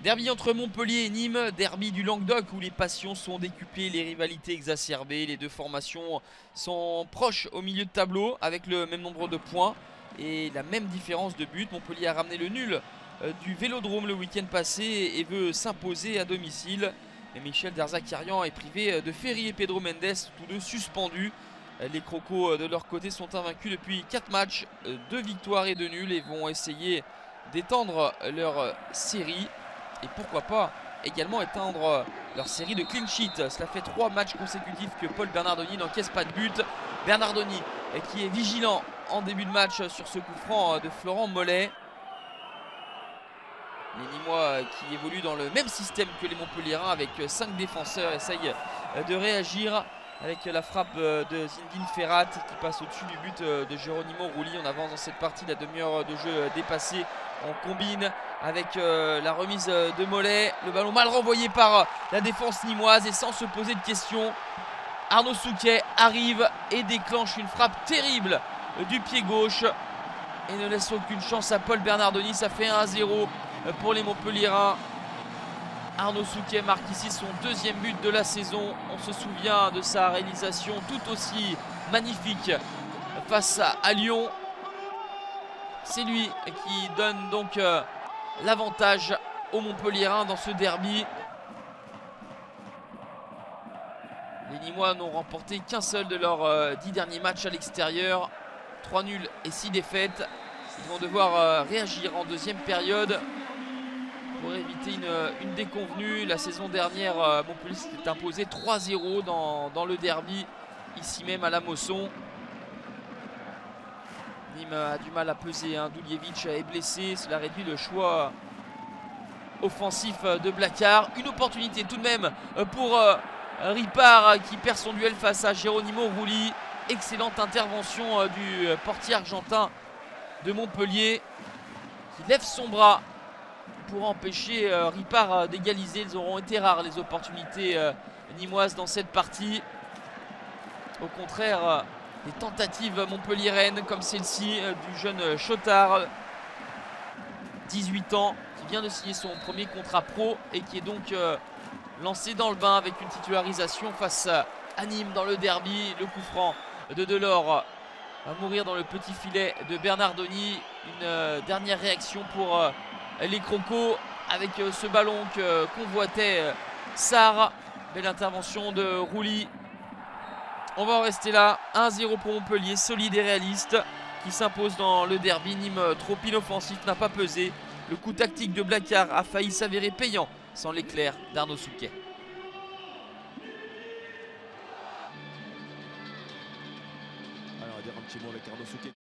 Derby entre Montpellier et Nîmes, derby du Languedoc où les passions sont décuplées, les rivalités exacerbées. Les deux formations sont proches au milieu de tableau avec le même nombre de points et la même différence de but. Montpellier a ramené le nul du Vélodrome le week-end passé et veut s'imposer à domicile. Mais Michel Derzakarian est privé de Ferry et Pedro Mendes, tous deux suspendus. Les Crocos de leur côté sont invaincus depuis 4 matchs, 2 victoires et 2 nuls et vont essayer d'étendre leur série. Et pourquoi pas également éteindre leur série de clean sheet. Cela fait 3 matchs consécutifs que Paul Bernardoni n'encaisse pas de but. Bernardoni qui est vigilant en début de match sur ce coup franc de Florent Mollet. Les Nîmois qui évoluent dans le même système que les Montpelliérains avec 5 défenseurs essayent de réagir avec la frappe de Zinedine Ferrat qui passe au-dessus du but de Geronimo Rulli. On avance dans cette partie, la demi-heure de jeu dépassée. On combine avec la remise de Mollet. Le ballon mal renvoyé par la défense nîmoise et sans se poser de questions, Arnaud Souquet arrive et déclenche une frappe terrible du pied gauche et ne laisse aucune chance à Paul Bernardoni. Ça fait 1-0 pour les Montpelliérains. Arnaud Souquet marque ici son 2e but de la saison. On se souvient de sa réalisation tout aussi magnifique face à Lyon. C'est lui qui donne donc l'avantage aux Montpelliérains dans ce derby. Les Nîmois n'ont remporté qu'un seul de leurs 10 derniers matchs à l'extérieur. 3 nuls et 6 défaites. Ils vont devoir réagir en 2e période pour éviter une déconvenue. La saison dernière, Montpellier s'était imposé 3-0 dans le derby, ici même à la Mosson. Nîmes a du mal à peser, Duljevic est blessé, cela réduit le choix offensif de Blacard. Une opportunité tout de même pour Ripard qui perd son duel face à Geronimo Rulli. Excellente intervention du portier argentin de Montpellier qui lève son bras pour empêcher Ripard d'égaliser. Ils auront été rares les opportunités nîmoises dans cette partie. Au contraire, des tentatives montpelliéraines comme celle-ci du jeune Chotard, 18 ans, qui vient de signer son premier contrat pro et qui est donc lancé dans le bain avec une titularisation face à Nîmes dans le derby. Le coup franc de Delors va mourir dans le petit filet de Bernardoni. Une dernière réaction pour les Crocos avec ce ballon que convoitait Sarr. Belle intervention de Rulli. On va en rester là. 1-0 pour Montpellier, solide et réaliste, qui s'impose dans le derby. Nîmes trop inoffensif n'a pas pesé. Le coup tactique de Blacard a failli s'avérer payant sans l'éclair d'Arnaud Souquet. Alors, on va dire un petit mot avec Arnaud Souquet.